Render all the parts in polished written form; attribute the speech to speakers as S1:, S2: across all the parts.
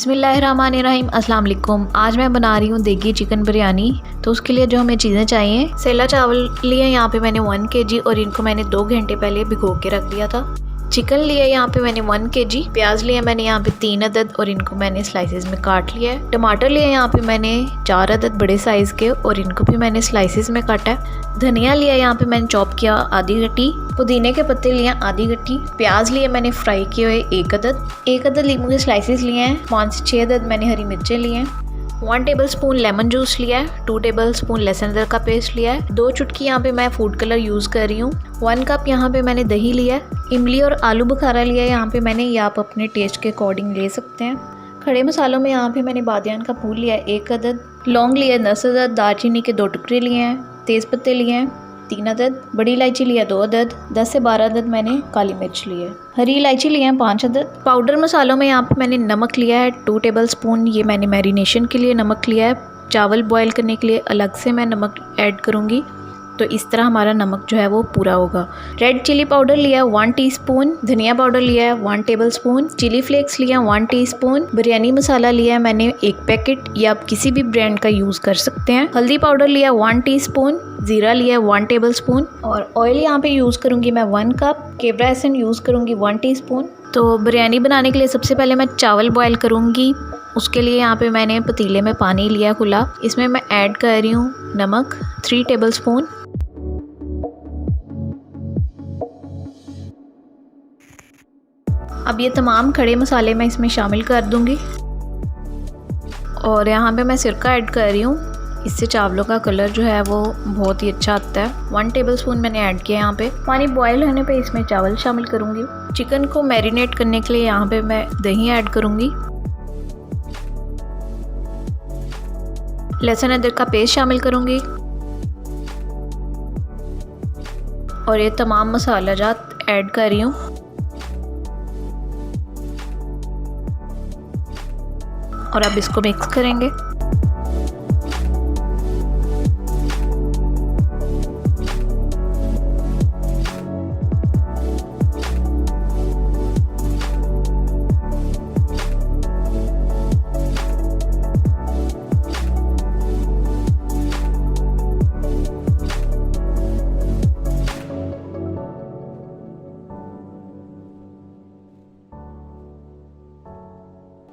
S1: बिस्मिल्लाहिर्रहमानिर्रहीम, अस्सलाम वालेकुम। आज मैं बना रही हूँ देगी चिकन बिरयानी। तो उसके लिए जो हमें चीज़ें चाहिए, सेला चावल लिए यहाँ पे मैंने 1 kg और इनको मैंने 2 घंटे पहले भिगो के रख दिया था। चिकन लिए यहाँ पे मैंने 1 kg, प्याज लिए मैंने यहाँ पे 3 अदद और इनको मैंने स्लाइसेस में काट लिया है। टमाटर लिए यहाँ पे मैंने 4 अदद बड़े साइज़ के और इनको भी मैंने स्लाइसेस में काटा है। धनिया लिया यहाँ पे मैंने चॉप किया आधी गट्टी, पुदीने के पत्ते लिए आधी गट्टी, प्याज लिए मैंने फ्राई किए हुए 1 अदद लीमू के स्लाइसेस लिए हैं, 5 से 6 अदद मैंने हरी मिर्चें लिए हैं, 1 टेबलस्पून लेमन जूस लिया है, 2 टेबलस्पून लहसुन अदरक का पेस्ट लिया है, 2 चुटकी यहाँ पे मैं फूड कलर यूज़ कर रही हूँ, 1 कप यहाँ पे मैंने दही लिया है, इमली और आलू बुखारा लिया है यहाँ पे मैंने, या आप अपने टेस्ट के अकॉर्डिंग ले सकते हैं। खड़े मसालों में यहाँ पे मैंने बादियान का फूल लिया है 1 अदद, लौंग लिए 10 अदद, दालचीनी के 2 टुकड़े लिए हैं, तेज़ पत्ते लिए हैं 3 अदद, बड़ी इलायची लिया 2 अदद, 10 से 12 अदद मैंने काली मिर्च लिए, हरी इलायची लिए हैं 5 अदद। पाउडर मसालों में यहाँ पे मैंने नमक लिया है 2 टेबलस्पून, ये मैंने मैरिनेशन के लिए नमक लिया है, चावल बॉयल करने के लिए अलग से मैं नमक ऐड करूँगी, तो इस तरह हमारा नमक जो है वो पूरा होगा। रेड चिली पाउडर लिया 1 टीस्पून, धनिया पाउडर लिया है 1 टेबलस्पून, चिली फ्लेक्स लिया 1 टीस्पून, बिरयानी मसाला लिया है मैंने 1 पैकेट, या आप किसी भी ब्रांड का यूज़ कर सकते हैं, हल्दी पाउडर लिया 1 टीस्पून, ज़ीरा लिया 1 टेबलस्पून, और ऑयल यहाँ पे यूज़ करूँगी मैं 1 कप, केवड़ा एसेंस यूज़ करूँगी 1 टीस्पून। तो बिरयानी बनाने के लिए सबसे पहले मैं चावल बॉयल करूँगी, उसके लिए यहाँ पे मैंने पतीले में पानी लिया खुला, इसमें मैं ऐड कर रही हूँ नमक 3 टेबलस्पून, अब ये तमाम खड़े मसाले मैं इसमें शामिल कर दूंगी, और यहाँ पे मैं सिरका ऐड कर रही हूँ, इससे चावलों का कलर जो है वो बहुत ही अच्छा आता है। 1 टेबलस्पून मैंने ऐड किया यहाँ पे। पानी बॉयल होने पे इसमें चावल शामिल करूँगी। चिकन को मैरिनेट करने के लिए यहाँ पे मैं दही ऐड करूँगी, लहसुन अदरक का पेस्ट शामिल करूँगी, और ये तमाम मसाला जात ऐड कर रही हूँ, और अब इसको मिक्स करेंगे।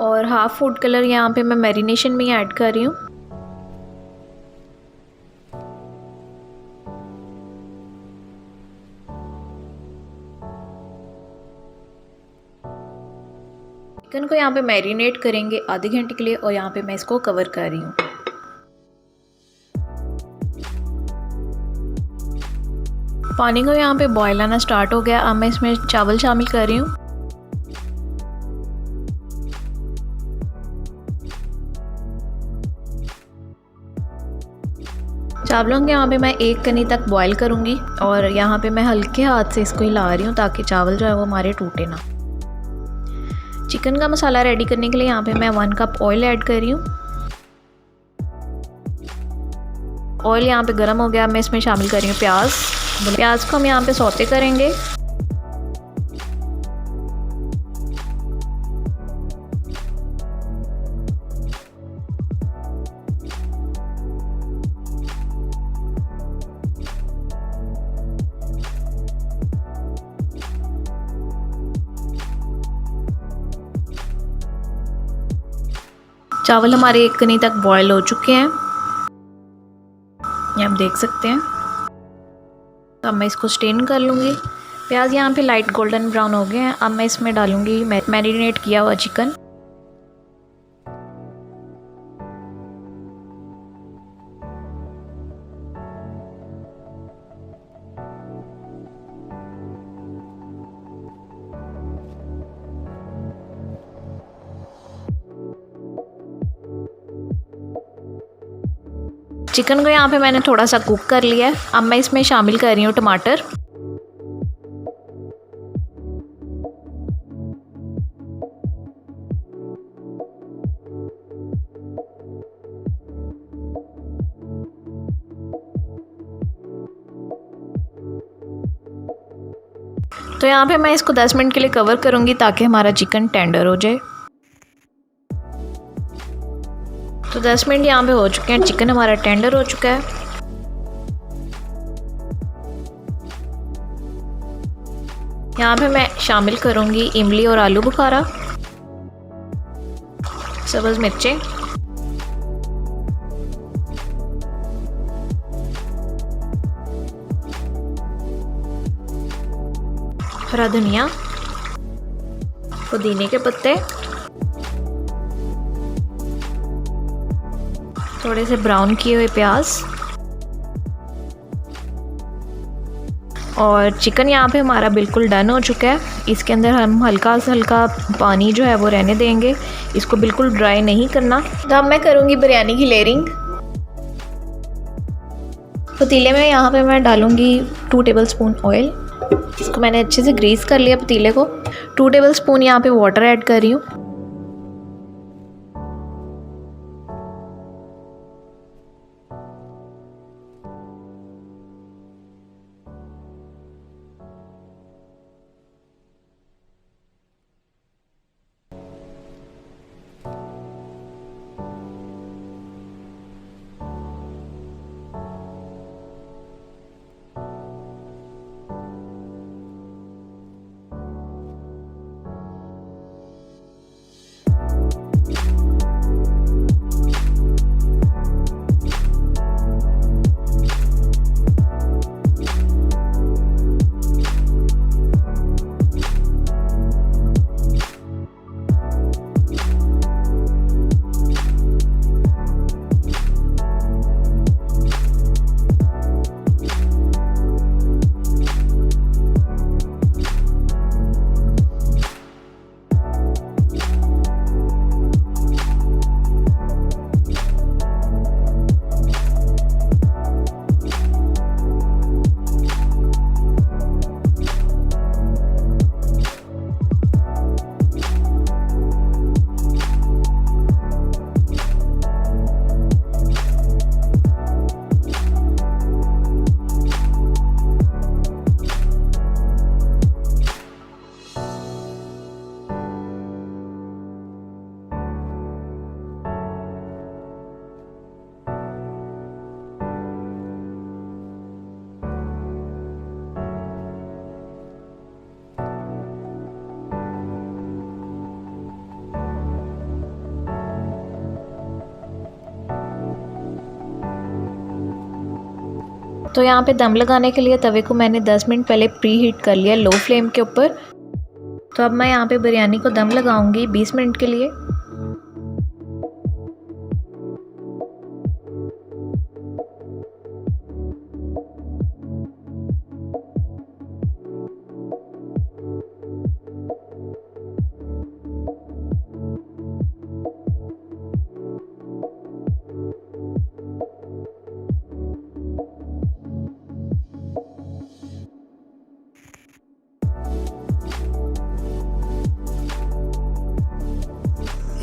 S1: और हाफ फूड कलर यहाँ पे मैं मैरिनेशन में ऐड कर रही हूँ। चिकन को यहाँ पे मैरिनेट करेंगे आधे घंटे के लिए, और यहाँ पे मैं इसको कवर कर रही हूँ। पानी को यहाँ पे बॉयल आना स्टार्ट हो गया, अब मैं इसमें चावल शामिल कर रही हूँ। चावलों के यहाँ पे मैं 1 कनी तक बॉयल करूँगी, और यहाँ पे मैं हल्के हाथ से इसको हिला रही हूँ ताकि चावल जो है वो हमारे टूटे ना। चिकन का मसाला रेडी करने के लिए यहाँ पे मैं 1 कप ऑयल ऐड कर रही हूँ। ऑयल यहाँ पे गर्म हो गया, मैं इसमें शामिल कर रही हूँ प्याज को हम यहाँ पे सौते करेंगे। चावल हमारे 1 कनी तक बॉयल हो चुके हैं, ये आप देख सकते हैं। तो अब मैं इसको स्टेन कर लूँगी। प्याज यहाँ पे लाइट गोल्डन ब्राउन हो गए हैं, अब मैं इसमें डालूँगी मैरिनेट किया हुआ चिकन। चिकन को यहाँ पे मैंने थोड़ा सा कुक कर लिया है, अब मैं इसमें शामिल कर रही हूँ टमाटर। तो यहाँ पे मैं इसको 10 मिनट के लिए कवर करूँगी ताकि हमारा चिकन टेंडर हो जाए। तो 10 मिनट यहाँ पे हो चुके हैं। चिकन हमारा टेंडर हो चुका है। यहाँ पे मैं शामिल करूँगी इमली और आलू बुखारा, सब्ज़ मिर्चें, हरा धनिया, पुदीने के पत्ते, थोड़े से ब्राउन किए हुए प्याज और चिकन यहाँ पे हमारा बिल्कुल डन हो चुका है। इसके अंदर हम हल्का से हल्का पानी जो है वो रहने देंगे, इसको बिल्कुल ड्राई नहीं करना। तो अब मैं करूँगी बिरयानी की लेयरिंग। पतीले में यहाँ पे मैं डालूँगी 2 टेबलस्पून ऑयल। इसको मैंने अच्छे से ग्रीस कर लिया पतीले को। 2 टेबलस्पून यहाँ पे वाटर ऐड कर रही हूँ। तो यहाँ पे दम लगाने के लिए तवे को मैंने 10 मिनट पहले प्री हीट कर लिया लो फ्लेम के ऊपर। तो अब मैं यहाँ पे बिरयानी को दम लगाऊंगी 20 मिनट के लिए।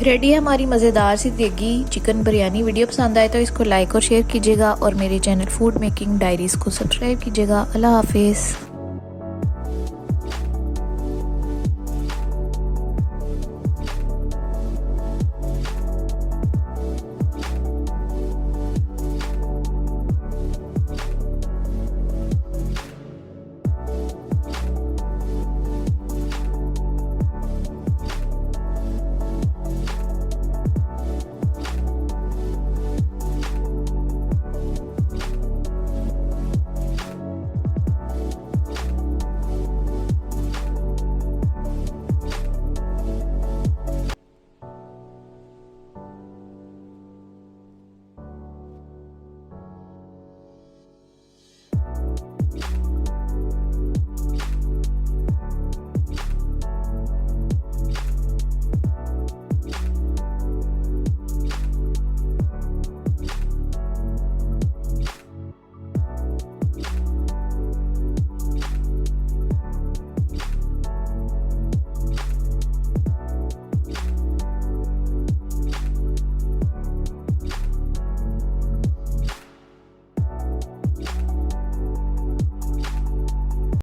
S1: रेडी है हमारी मज़ेदार सी देगी चिकन बिरयानी। वीडियो पसंद आए तो इसको लाइक और शेयर कीजिएगा और मेरे चैनल फूड मेकिंग डायरीज़ को सब्सक्राइब कीजिएगा। अल्लाह हाफिज़।